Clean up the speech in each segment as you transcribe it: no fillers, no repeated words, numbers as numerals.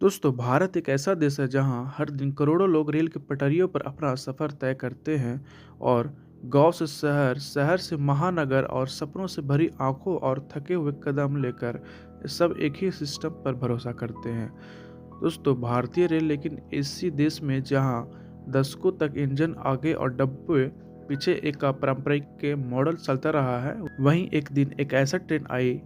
दोस्तों, भारत एक ऐसा देश है जहां हर दिन करोड़ों लोग रेल की पटरियों पर अपना सफ़र तय करते हैं और गांव से शहर, शहर से महानगर और सपनों से भरी आंखों और थके हुए कदम लेकर सब एक ही सिस्टम पर भरोसा करते हैं। दोस्तों, भारतीय रेल लेकिन इसी देश में जहां दशकों तक इंजन आगे और डब्बे पीछे एक का पारंपरिक के मॉडल चलता रहा है, वहीं एक दिन एक ऐसा ट्रेन आई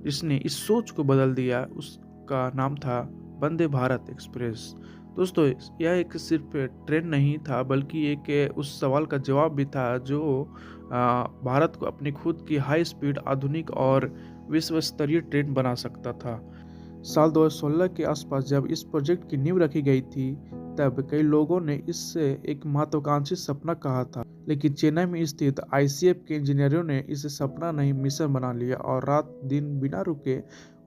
जिसने इस सोच को बदल दिया। उसका नाम था वंदे भारत एक्सप्रेस। दोस्तों, यह एक सिर्फ ट्रेन नहीं था बल्कि एक उस सवाल का जवाब भी था जो भारत को अपनी खुद की हाई स्पीड, आधुनिक और विश्व स्तरीय ट्रेन बना सकता था। साल 2016 के आसपास जब इस प्रोजेक्ट की नींव रखी गई थी, तब कई लोगों ने इससे एक महत्वाकांक्षी सपना कहा था। लेकिन चेन्नई में स्थित आईसीएफ के इंजीनियरों ने इसे सपना नहीं मिशन बना लिया और रात दिन बिना रुके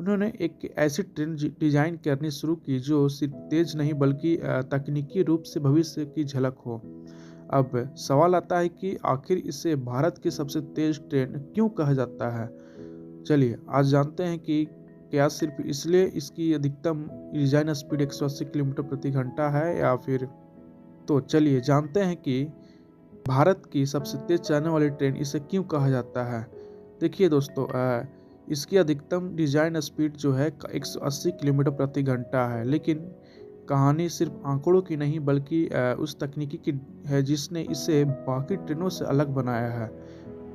उन्होंने एक ऐसी ट्रेन डिजाइन करनी शुरू की जो सिर्फ तेज नहीं बल्कि तकनीकी रूप से भविष्य की झलक हो। अब सवाल आता है कि आखिर इसे भारत की सबसे तेज ट्रेन क्यों कहा जाता है। चलिए आज जानते हैं कि क्या सिर्फ इसलिए इसकी अधिकतम डिजाइन स्पीड 180 किलोमीटर प्रति घंटा है या फिर। तो चलिए जानते हैं कि भारत की सबसे तेज चलने वाली ट्रेन इसे क्यों कहा जाता है। देखिए दोस्तों, इसकी अधिकतम डिजाइन स्पीड जो है 180 किलोमीटर प्रति घंटा है, लेकिन कहानी सिर्फ आंकड़ों की नहीं बल्कि उस तकनीकी की है जिसने इसे बाकी ट्रेनों से अलग बनाया है।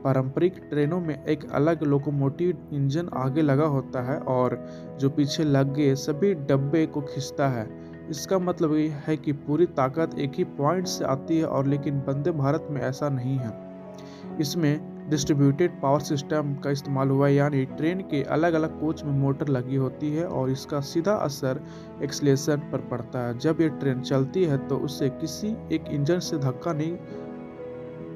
पारंपरिक ट्रेनों में एक अलग लोकोमोटिव इंजन आगे लगा होता है और जो पीछे लगे सभी डब्बे को खींचता है। इसका मतलब ये है कि पूरी ताकत एक ही पॉइंट से आती है, और लेकिन वंदे भारत में ऐसा नहीं है। इसमें डिस्ट्रीब्यूटेड पावर सिस्टम का इस्तेमाल हुआ है, यानी ट्रेन के अलग अलग कोच में मोटर लगी होती है और इसका सीधा असर एक्सीलरेशन पर पड़ता है। जब ये ट्रेन चलती है तो उससे किसी एक इंजन से धक्का नहीं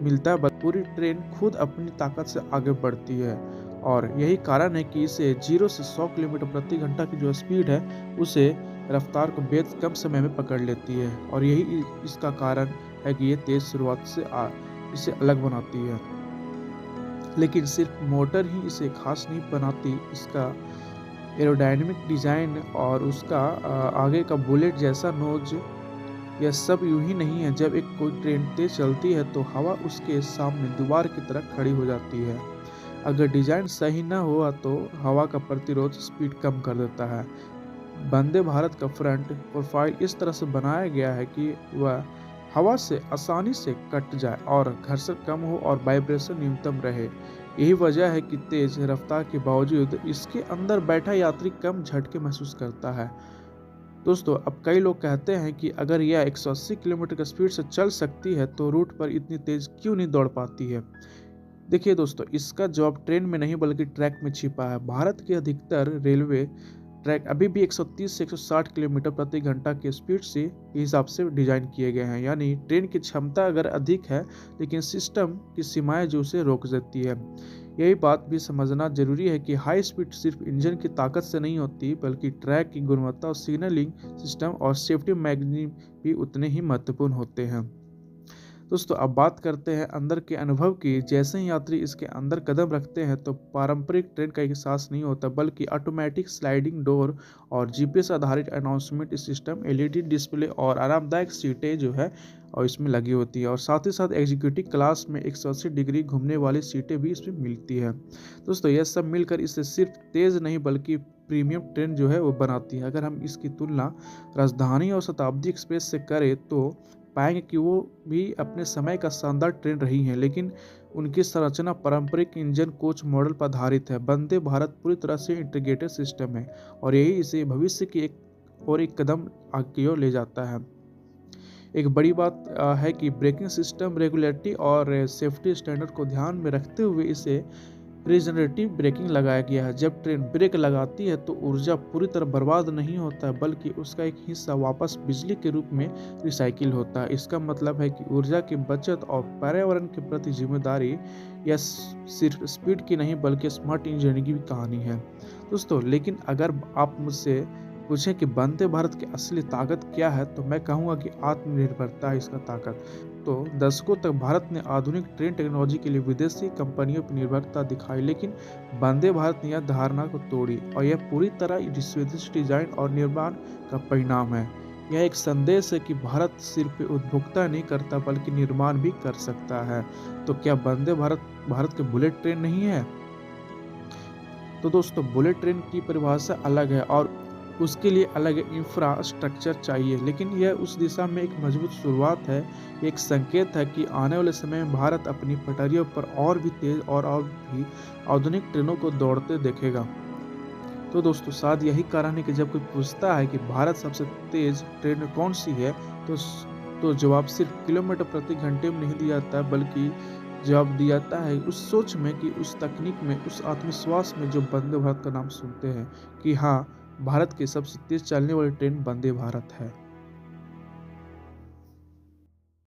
मिलता है, बल्कि पूरी ट्रेन खुद अपनी ताकत से आगे बढ़ती है। और यही कारण है कि इसे 0 से 100 किलोमीटर प्रति घंटा की जो स्पीड है उसे रफ्तार को बेहद कम समय में पकड़ लेती है, और यही इसका कारण है कि ये तेज शुरुआत से इसे अलग बनाती है। लेकिन सिर्फ मोटर ही इसे खास नहीं बनाती, इसका एरोडायनेमिक डिजाइन और उसका आगे का बुलेट जैसा नोज, यह सब यूं ही नहीं है। जब एक कोई ट्रेन तेज चलती है तो हवा उसके सामने दीवार की तरह खड़ी हो जाती है। अगर डिजाइन सही न हुआ तो हवा का प्रतिरोध स्पीड कम कर देता है। वंदे भारत का फ्रंट प्रोफाइल इस तरह से बनाया गया है कि वह हवा से आसानी से कट जाए और घर्षण कम हो और वाइब्रेशन न्यूनतम रहे। यही वजह है कि तेज रफ्तार के बावजूद इसके अंदर बैठा यात्री कम झटके महसूस करता है। दोस्तों, अब कई लोग कहते हैं कि अगर यह 180 किलोमीटर की स्पीड से चल सकती है तो रूट पर इतनी तेज क्यों नहीं दौड़ पाती है। देखिए दोस्तों, इसका जवाब ट्रेन में नहीं बल्कि ट्रैक में छिपा है। भारत के अधिकतर रेलवे ट्रैक अभी भी 130 से 160 किलोमीटर प्रति घंटा के स्पीड से के हिसाब से डिजाइन किए गए हैं, यानी ट्रेन की क्षमता अगर अधिक है लेकिन सिस्टम की सीमाएं जो उसे रोक देती है। यही बात भी समझना जरूरी है कि हाई स्पीड सिर्फ इंजन की ताकत से नहीं होती बल्कि ट्रैक की गुणवत्ता और सिग्नलिंग सिस्टम और सेफ्टी मैकेनिज्म भी उतने ही महत्वपूर्ण होते हैं। दोस्तों, अब बात करते हैं अंदर के अनुभव की। जैसे ही यात्री इसके अंदर कदम रखते हैं तो पारंपरिक ट्रेन का एहसास नहीं होता बल्कि ऑटोमेटिक स्लाइडिंग डोर और जीपीएस आधारित अनाउंसमेंट सिस्टम, एलईडी डिस्प्ले और आरामदायक सीटें जो है और इसमें लगी होती है, और साथ ही साथ एग्जीक्यूटिव क्लास में 180 डिग्री घूमने वाली सीटें भी इसमें मिलती है। दोस्तों, यह सब मिलकर इसे सिर्फ तेज नहीं बल्कि प्रीमियम ट्रेन जो है वो बनाती है। अगर हम इसकी तुलना राजधानी और शताब्दी एक्सप्रेस से करें तो पाएंगे कि वो भी अपने समय का शानदार ट्रेन रही हैं, लेकिन उनकी संरचना पारंपरिक इंजन कोच मॉडल पर आधारित है। वंदे भारत पूरी तरह से इंटीग्रेटेड सिस्टम है और यही इसे भविष्य की एक कदम आगे की ओर ले जाता है। एक बड़ी बात है कि ब्रेकिंग सिस्टम रेगुलेटरी और सेफ्टी स्टैंडर्ड को ध्यान में रखते हुए इसे रिजनरेटिव ब्रेकिंग लगाया गया है। जब ट्रेन ब्रेक लगाती है तो ऊर्जा पूरी तरह बर्बाद नहीं होता है बल्कि उसका एक हिस्सा वापस बिजली के रूप में रिसाइकिल होता है। इसका मतलब है कि ऊर्जा की बचत और पर्यावरण के प्रति जिम्मेदारी यह सिर्फ स्पीड की नहीं बल्कि स्मार्ट इंजीनियरिंग की भी कहानी है। दोस्तों, लेकिन अगर आप मुझसे पूछें कि वंदे भारत की असली ताकत क्या है, तो मैं कहूँगा कि आत्मनिर्भरता है इसका ताकत। तो दशकों तक भारत ने आधुनिक ट्रेन टेक्नोलॉजी के लिए विदेशी कंपनियों पर निर्भरता दिखाई, लेकिन वंदे भारत ने यह धारणा को तोड़ी और यह पूरी तरह स्वदेशी डिजाइन और निर्माण का परिणाम है। यह एक संदेश है कि भारत सिर्फ उपभोक्ता नहीं करता बल्कि निर्माण भी कर सकता है। तो क्या वंदे भारत भारत के बुलेट ट्रेन नहीं है? तो दोस्तों, बुलेट ट्रेन की परिभाषा अलग है और उसके लिए अलग इंफ्रास्ट्रक्चर चाहिए, लेकिन यह उस दिशा में एक मजबूत शुरुआत है। एक संकेत है कि आने वाले समय में भारत अपनी पटरियों पर और भी तेज और भी आधुनिक ट्रेनों को दौड़ते देखेगा। तो दोस्तों, शायद यही कारण है कि जब कोई पूछता है कि भारत सबसे तेज ट्रेन कौन सी है, तो तो जवाब सिर्फ किलोमीटर प्रति घंटे में नहीं दिया जाता है, बल्कि जवाब दिया जाता है उस सोच में, कि उस तकनीक में, उस आत्मविश्वास में जो वंदे भारत का नाम सुनते हैं कि हाँ, भारत की सबसे तेज चलने वाली ट्रेन वंदे भारत है।